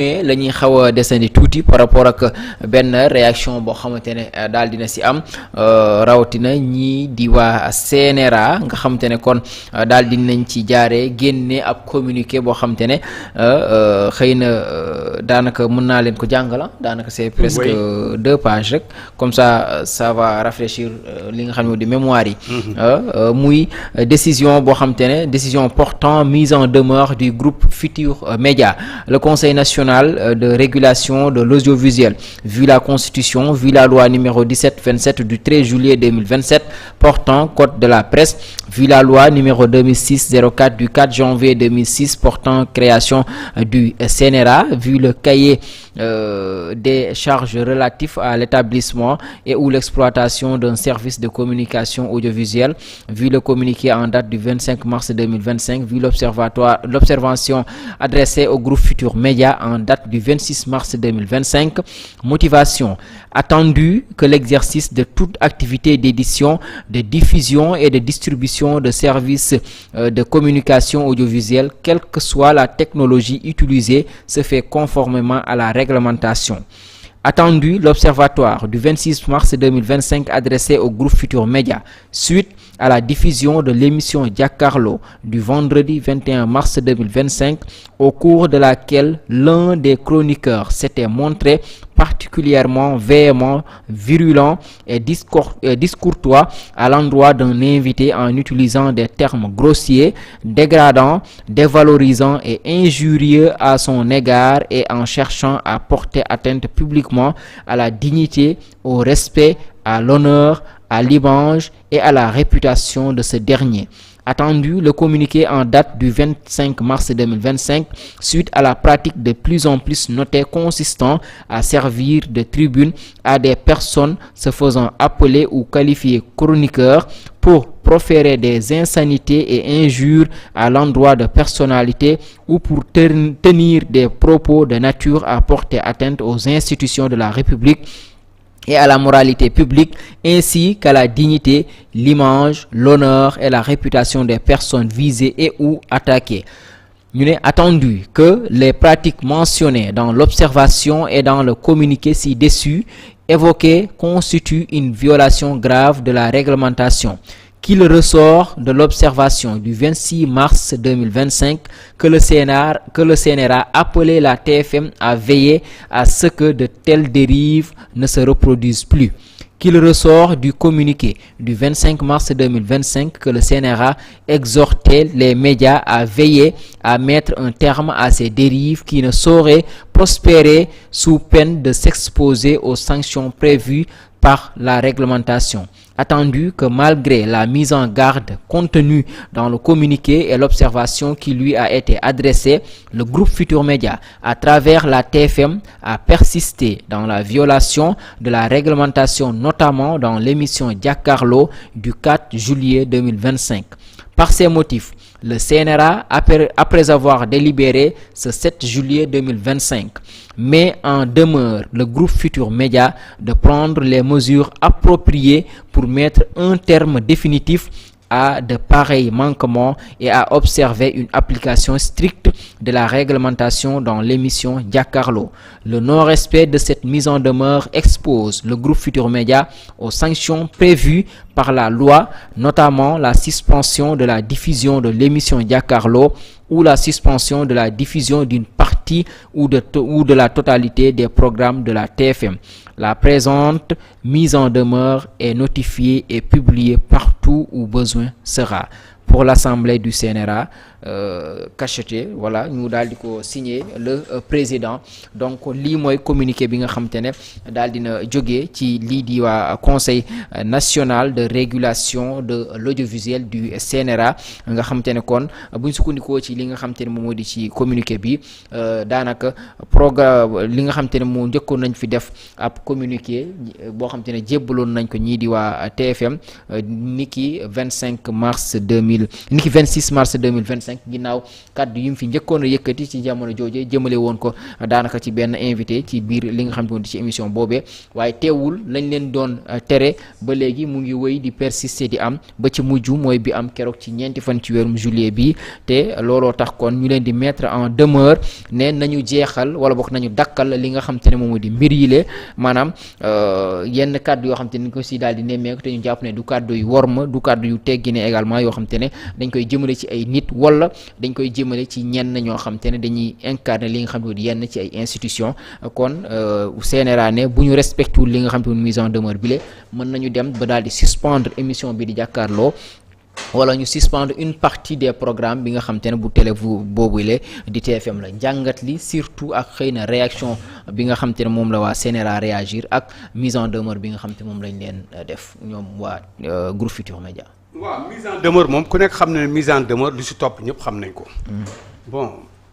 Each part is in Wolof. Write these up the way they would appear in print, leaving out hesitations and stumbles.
la ñuy xaw a desandi tuuti par rapport ak benn réaction boo xamante ne daal dina si am rawatina ñii di waa CNRA nga xamante ne kon daal dinañ ci jaaree génne ab communiqué boo xamante ne xëy na daanaka mën naa leen ko jàngala daanaka c'est presque 2 pages rek comme ça va rafraîchir li nga xam ne di mémoire yi muy décision boo xamante ne décision portant mise en demeure du groupe Futurs Médias. Le Conseil national de régulation de l'audiovisuel, vu la Constitution, vu la loi numéro 1727 du 13 juillet 2027 portant code de la presse, vu la loi numéro 2006-04 du 4 janvier 2006 portant création du CNRA, vu le cahier des charges relatifs à l'établissement et ou l'exploitation d'un service de communication audiovisuelle, vu le communiqué en date du 25 mars 2025, vu l'observation adressée au groupe Futurs Médias en date du 26 mars 2025, motivation attendu que l'exercice de toute activité d'édition, de diffusion et de distribution de services de communication audiovisuelle, quelle que soit la technologie utilisée, se fait conformément à la réglementation. Attendu l'observatoire du 26 mars 2025 adressé au groupe Futurs Médias suite à la diffusion de l'émission Jàkkaarloo du vendredi 21 mars 2025 au cours de laquelle l'un des chroniqueurs s'était montré particulièrement véhément, virulent et discourtois à l'endroit d'un invité en utilisant des termes grossiers, dégradants, dévalorisants et injurieux à son égard et en cherchant à porter atteinte publiquement à la dignité, au respect, à l'honneur, à l'image et à la réputation de ce dernier. Attendu le communiqué en date du 25 mars 2025 suite à la pratique de plus en plus notée consistant à servir de tribune à des personnes se faisant appeler ou qualifier chroniqueurs pour proférer des insanités et injures à l'endroit de personnalités ou pour tenir des propos de nature à porter atteinte aux institutions de la République et à la moralité publique ainsi qu'à la dignité, l'image, l'honneur et la réputation des personnes visées et ou attaquées. Il est attendu que les pratiques mentionnées dans l'observation et dans le communiqué ci-dessus évoquées constituent une violation grave de la réglementation. Qu'il ressort de l'observation du 26 mars 2025 que le CNRA appelait la TFM à veiller à ce que de telles dérives ne se reproduisent plus. Qu'il ressort du communiqué du 25 mars 2025 que le CNRA exhortait les médias à veiller à mettre un terme à ces dérives qui ne sauraient prospérer sous peine de s'exposer aux sanctions prévues par la réglementation. Attendu que malgré la mise en garde contenue dans le communiqué et l'observation qui lui a été adressée, le groupe Futurs Médias, à travers la TFM, a persisté dans la violation de la réglementation, notamment dans l'émission Jàkkaarloo du 4 juillet 2025. Par ces motifs, le CNRA, après avoir délibéré ce 7 juillet 2025, met en demeure le groupe Futurs Médias de prendre les mesures appropriées pour mettre un terme définitif à de pareils manquements et à observer une application stricte de la réglementation dans l'émission Jàkkaarloo. Le non-respect de cette mise en demeure expose le groupe Futurs Médias aux sanctions prévues par la loi, notamment la suspension de la diffusion de l'émission Jàkkaarloo ou la suspension de la diffusion d'une partie ou de la totalité des programmes de la TFM. La présente mise en demeure est notifiée et publiée partout où besoin sera. Pour l'Assemblée du CNRA, cacheté, voilà, ñu daal di ko signé le président. Donc lii mooy communiqué bi nga xamante ne daal dina jógee ci lii di waa Conseil national de régulation de l'audiovisuel du CNRA nga xamante ne kon bu ñu sukkandikoo ci li nga xamante ne moom moo di ci communiqué bi daanaka programme li nga xamante ne moo njëkkoon nañ fi def ab communiqué boo xamante ne jébbaloon nañ ko ñii di waa TFM niki 26 mars 2025 2025 ginnaaw kàddu yi mu fi njëkkoon a yëkkati ci jamono jooje jëmale woon ko daanaka ci benn invité ci biir li nga xam te ci émission boobee waaye teewul lañ leen doon tere ba léegi mu ngi wéy di persister di am ba ci mujj mooy bi am keroog ci ñeenti fan ci weerum juillet bi te looloo tax kon ñu leen di mettre en demeure ne nañu jeexal wala bokk nañu dakkal li nga xam te ne moom di mbir yile maanaam yenn kàddu yoo xam te ne ko si daal di nemmeeku te ñu jàpp ne du kàddu yu worma du kàddu yu teggi ne également yoo xam te ne dañ koy jëmale ci ay nit wala dañ koy jëmale ci ñenn ñoo xam te ne dañuy incarner li nga xam te ne yenn ci ay institution kon CNRA ne bu ñu respecté li nga xam te ne mise en demeure bi le mën nañu dem ba daal di suspendre émission bi di jàkkaarloo wala ñu suspendre une partie des programmes bi nga xam te ne bu télé boobule di TFM la njàngat li surtout ak xëy na réaction bi nga xam te ne moom la waa CNRA réagir ak mise en demeure bi nga xam te moom lañ leen def ñoom waa groupe Futurs Médias. waaw mise en demeure moom ku nekk xam na ne mise en demeure lu si topp ñëpp xam nañ ko. bon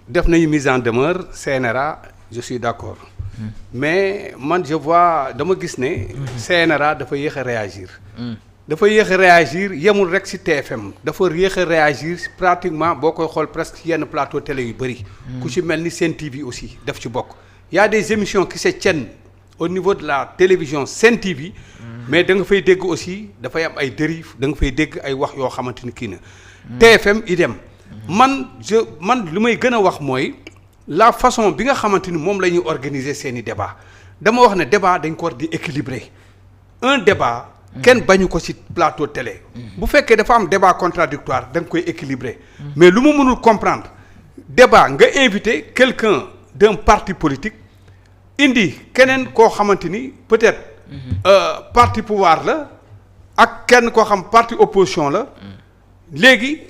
def nañu mise en demeure CNRA je suis d'accord. mais man je vois dama gis ne. CNRA dafa yéex a réagir. dafa yéex a réagir yemul rek ci TFM dafa yéex a réagir pratiquement boo koy xool presque yenn plateau télé yu bëri. ku ci mel ni Sen TV aussi daf ci bokk. y a des émissions qui se tiennent au niveau de la télévision Sen TV. mais da nga fay dégg aussi dafay am ay dérives da nga fay dégg ay wax yoo xamante ni kii na. TFM idem. man li may gën a wax mooy la façon bi nga xamante ni moom la ñuy organiser seeni débat dama wax ne débat dañ ko war di équilibrer un débat. kenn bañu ko ci plateau télé. bu fekkee dafa am débat contradictoire da nga koy équilibrer. mais lu ma mënul comprendre débat nga invité quelqu'un d'un parti politique indi keneen koo xamante ni peut-être parti pouvoir la ak kenn koo xam parti opposition la léegi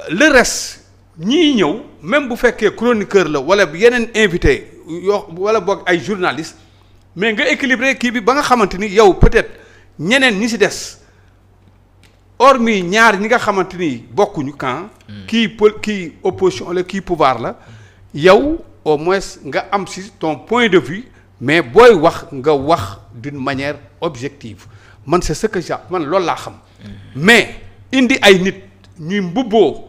le reste ñii ñëw même bu fekkee chroniqueur la wala yeneen invité yoo wala boog ay journaliste mais nga équilibrer kii bi ba nga xamante ni yow peut-être ñeneen ñi ci des hormis ñaar ñi nga xamante ni bokkuñu camp. kii opposition la kii pouvoir la yow au moins nga am ci ton point de vue mais booy wax nga wax d'une manière objective man c'est ce que man loolu laa xam. mais indi ay nit ñuy mbubboo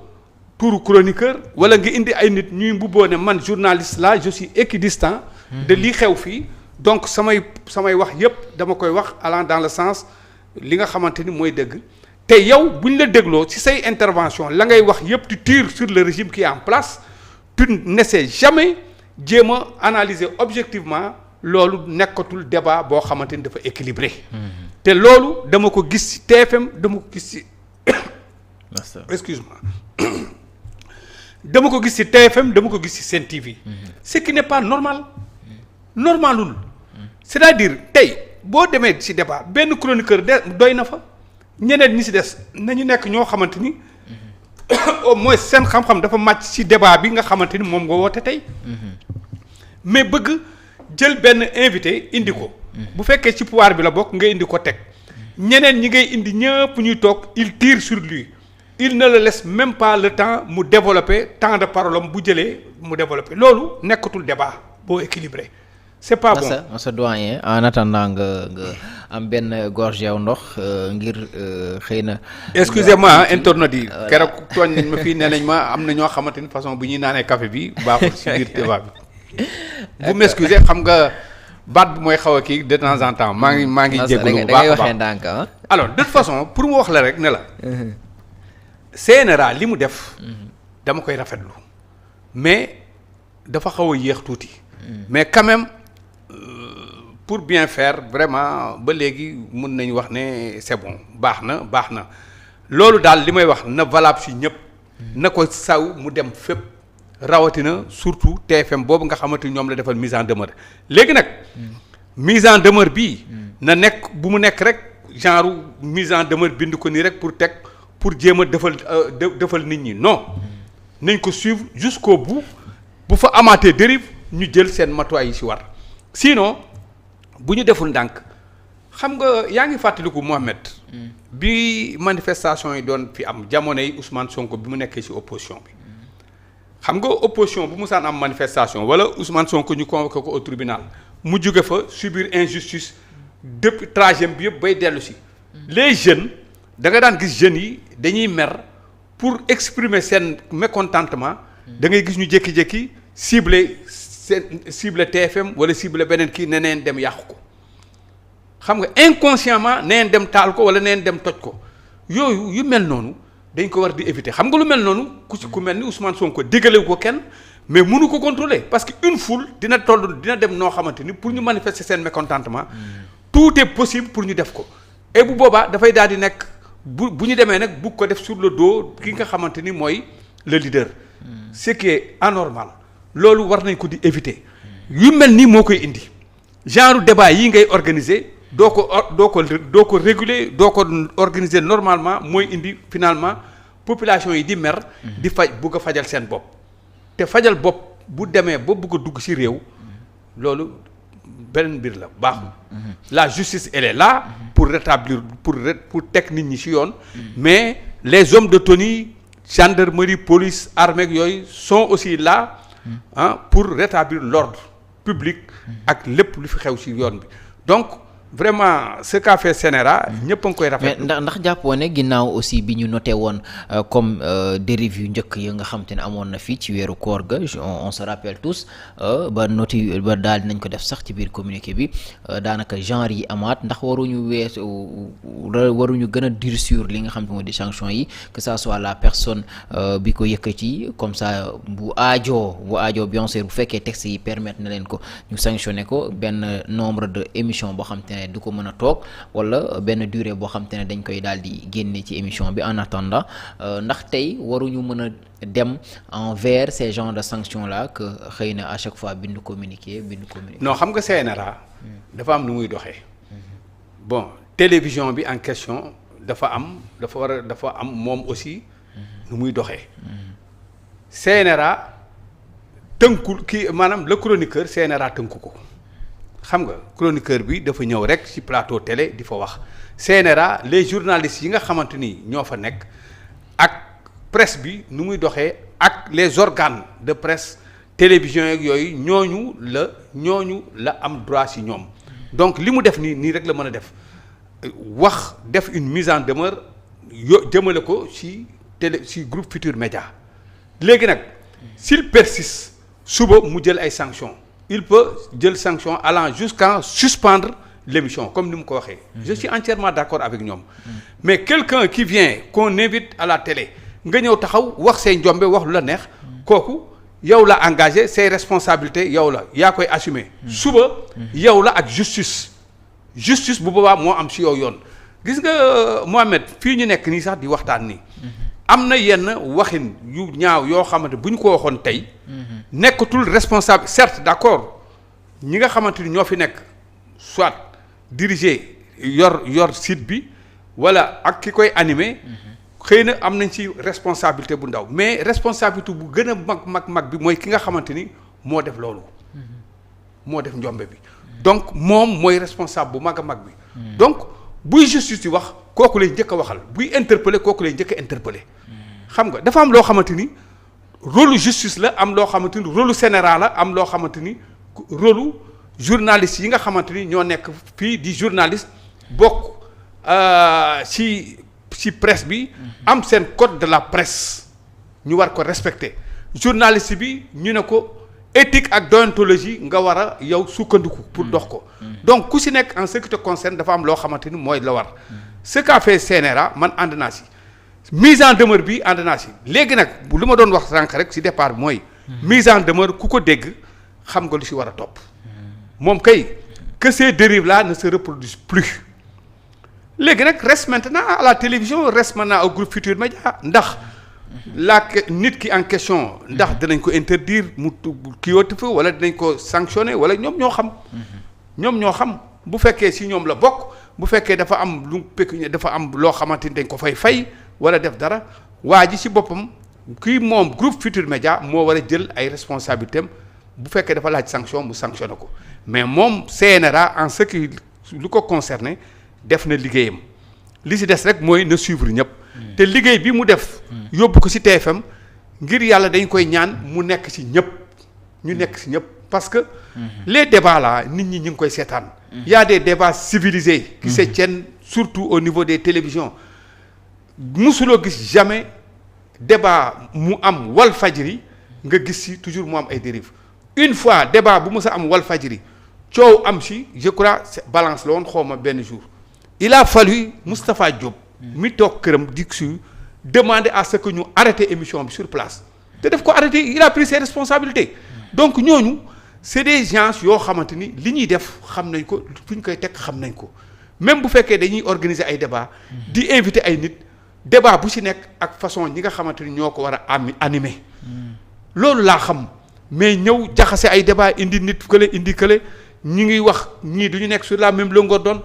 turu chroniqueur wala nga indi ay nit ñuy mbubboo ne man journaliste là je suis équidistant de lii xew fii. donc samay wax yépp dama koy wax allant dans le sens li nga xamante ni mooy dëgg te yow bu ñu la dégloo ci say intervention la ngay wax yépp tu tires sur le régime qui est en place tu n'essaies jamais jéem a analyser objectivement loolu nekkatul débat boo xamante ni dafa équilibré. te loolu dama ko gis ci TFM dama ko gis ci excuse-moi dama ko gis ci TFM dama ko gis ci Sen TV. ce qui n'est pas normal. normalul c'est-à-dire tey boo demee ci débat benn chroniqueur doy na fa ñeneen ñi ci des nañu nekk ñoo xamante ni au moins seen xam-xam dafa màcc ci débat bi nga xamante ni moom nga woote tey mais bëgg jël benn invité indi ko bu fekkee ci pouvoir bi la bokk nga indi ko teg ñeneen ñi ngay indi ñëpp ñuy toog il tire sur lui il ne le laisse même pas le temps mu développer temps de parole am bu jëlee mu développer loolu nekkatul débat boo équilibré c'est pas bon Massa doyen en attendant nga am benn gorgée wu ndox ngir xëy na. excusez-moi internaute yi keroog tooñ nañ ma fii nee nañ ma am na ñoo xamante ni façon bu ñuy naanee café bi baaxul ci biir débat bi vous m'excusez xam nga baat bi mooy xaw a kii de temps en temps maa ngi jégalu bu baax a baax alors de toute façon pour mu wax la rek ne la. CNRA li mu def. dama koy rafetlu mais dafa xaw a yéex tuuti. mais quand même. pour bien faire vraiment ba léegi mën nañu wax ne c'est bon baax na loolu daal li may wax na valable ci ñëpp na ko saw mu dem fépp rawatina surtout TFM boobu nga xamante ni ñoom la defal mise en demeure léegi nag mise en demeure bii na nekk bu mu nekk rek genre mise en demeure bind ko nii rek pour jéem a defal nit ñi non nañ ko suivre jusqu'au bout bu fa amaatee dérive ñu jël seen matuwaay yi ci war sinon bu ñu deful ndànk xam nga yaa ngi fàttaliku Mohamed. bi manifestation yi doon fi am jamono yi Ousmane Sonko bi mu nekkee ci opposition bi xam nga opposition bu musaan am manifestation wala Ousmane Sonko ñu convoqué ko au tribunal mu jóge fa subir injustice depuis trajet bi yëpp bay dellu si. les jeunes da nga daan gis jeunes yi dañuy mer pour exprimer seen mécontentement da ngay gis ñu jékki-jékki ciblé TFM wala ciblé beneen kii ne neen dem yàqu ko xam nga inconsciemment neen dem taal ko wala neen dem toj ko yooyu yu mel noonu dañ ko war di éviter xam nga lu mel noonu ku mel ni Ousmane Sonko diggale ko kenn mais mënu ko contrôler parce que une foule dina dem noo xamante ni pour ñu manifester seen mécontentement tout est possible pour ñu def ko et bu boobaa dafay daal di nekk bu ñu demee nag bugg ko def sur le dos ki nga xamante ni mooy le leader ce qui est anormal loolu war nañ ko di éviter yu mel nii moo koy indi genre débat yi ngay organiser doo ko réguler doo ko organiser normalement mooy indi finalement population yi di mer di bugg a fajal seen bopp te fajal bopp bu demee ba bugg a dugg ci réew loolu beneen mbir la baaxul la justice elle est là pour rétablir pour teg nit ñi ci yoon mais les hommes de tenue gendarmerie police armée yooyu sont aussi là pour rétablir l'ordre public ak lépp lu fi xew ci yoon bi donc vraiment ce qu'a fait CNRA ñëpp a ngi koy rafetlu. mais ndax jàppoo ne ginnaaw aussi bi ñu noté woon comme dérive yu njëkk yi nga xam te ne amoon na fii ci weeru koor ga on se rappelle tous ba daal dinañ ko def sax ci biir communiqué bi daanaka genre yi amaat ndax waruñu gën a durcir li nga xam te moo di sanction yi que ça soit la personne bi ko yëkkati comme ça bu aajo bien sûr bu fekkee texte yi permettre na leen ko ñu sanctionné ko benn nombre de émission boo xam te ne du ko mën a toog wala benn durée boo xam te ne dañ koy daal di génne ci émission bi en attendant ndax tey waruñu mën a dem envers ces genres de sanctions là que xëy na à chaque fois bindu communiqué. non xam nga CNRA dafa am nu muy doxee bon télévision bi en question dafa am moom aussi nu muy doxee CNRA tënkul kii maanaam le chroniqueur CNRA tënku ko. xam nga chroniqueur bi dafa ñëw rek ci plateau télé di fa wax CNRA les journalistes yi nga xamante ni ñoo fa nekk ak presse bi nu muy doxee ak les organes de presse télévision yeeg yooyu ñooñu la am droit ci ñoom donc li mu def nii rek la mën a def def une mise en demeure jëmale ko ci groupe Futurs Médias léegi nag s'il persiste suba mu jël ay sanctions. Il peut jël sanction allant jusqu'à suspendre l'émission comme ni mu ko waxee. Je suis entièrement d'accord avec ñoom. Mais quelqu'un qui vient qu'on invite à la télé nga ñëw taxaw wax say njombe wax lu la neex kooku yow la engagé say responsabilités yow la yaa koy assumer. suba yow la ak justice bu boobaa moo am ci yow yoon gis nga Mohamed fii ñu nekk nii sax di waxtaan nii. am na yenn waxin yu ñaaw yoo xamante bu ñu ko waxoon tey nekkatul responsable certes d'accord ñi nga xamante ni ñoo fi nekk soit diriger yor site bi wala ak ki koy animer xëy na am nañ ci responsabilité bu ndaw mais responsabilité bu gën a mag bi mooy ki nga xamante ni moo def loolu moo def njombe bi donc moom mooy responsable bu mag a mag bi donc buy justice di wax kooku lay njëkk a waxal buy interpeller kooku lay njëkk a interpeller xam nga dafa am loo xamante ni rôle justice la am loo xamante ni rôle CNRA la am loo xamante ni rôle journaliste yi nga xamante ni ñoo nekk fii di journaliste bokk ci presse bi am seen code de la presse ñu war ko respecter journaliste bi ñu ne ko éthique ak déontologie nga war a yow sukkandiku pour dox ko donc ku si nekk en ce qui te concerne dafa am loo xamante ni mooy la war ce qu'a fait CNRA man ànd naa si mise en demeure bi ànd naa si léegi nag lu ma doon wax sànq rek si départ bi mooy mise en demeure ku ko dégg xam nga lu si war a topp moom kay que ces dérives là ne se reproduisent plus léegi nag reste maintenant à la télévision reste maintenant au groupe Futurs Médias ndax nit ki en question ndax dinañ ko interdire mu kiiwati fa wala dinañ ko sanctionner wala ñoom ñoo xam bu fekkee si ñoom la bokk bu fekkee dafa am lu pécuniaire dafa am loo xamante ni dañ ko fay wala def dara waa ji si boppam kii moom groupe Futurs Médias moo war a jël ay responsabilités am bu fekkee dafa laaj sanction mu sanctionné ko mais moom CNRA en ce qui lu ko concerné def na liggéeyam li si des rek mooy na suivre ñëpp te liggéey bi mu def yóbbu ko si TFM ngir yàlla dañ koy ñaan mu nekk si ñëpp ñu nekk si ñëpp parce que les débats là nit ñi ñu ngi koy seetaan y a des débats civilisés qui se tiennent surtout au niveau des télévisions musuloo gis jamais débat mu am Walfadjri nga gis si toujours mu am ay dérives une fois débat bu mës a am Walfadjri coow am si je crois balance la woon xaw ma benn jour il a fallu Moustapha Diop mi toog këram dik su demander à ce que ñu arrêter émission bi sur place te def ko arrêter il a pris ses responsabilités donc ñooñu c'est des gens yoo xamante ni li ñuy def xam nañ ko fu ñu koy teg xam nañ ko même bu fekkee dañuy organiser ay débat di inviter ay nit débat bu ci nekk ak façon ñi nga xamante ni ñoo ko war a animer loolu laa xam mais ñëw jaxase ay débat indi nit kële ñi ngi wax ñii du ñu nekk sur la même longueur d'onde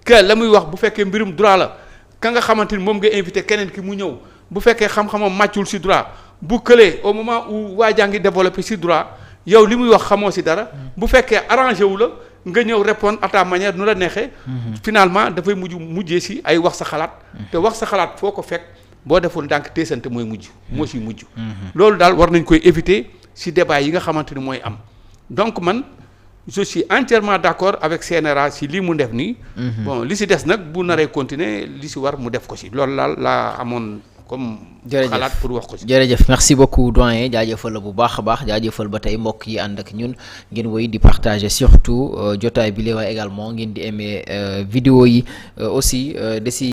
que la muy wax bu fekkee mbirum droit la ka nga xamante ni moom nga invité keneen ki mu ñëw bu fekkee xam-xamam màccul ci droit bu këlee au moment où waa jaa ngi développé ci droit yow li muy wax xamoo ci dara bu fekkee arrangé wu la nga ñëw répondre à ta manière nu la neexee finalement dafay mujjee ci ay wax sa xalaat te wax sa xalaat foo ko fekk boo deful ndànk teesante mooy mujj moo ciy mujj loolu daal war nañ koy éviter ci débat yi nga xamante ni mooy am donc man je suis entièrement d'accord avec CNRA ci lii mu def nii bon li ci des nag bu naree continuer li ci war mu def ko ci loolu daal laa amoon comme xalaat pour wax ko ci. jërëjëf merci beaucoup doyen jaajëfal la bu baax a baax jaajëfal ba tey mbokk yi ànd ak ñun ngeen woy di partager surtout jotaay bi la waaye également ngeen di aimer vidéo yi aussi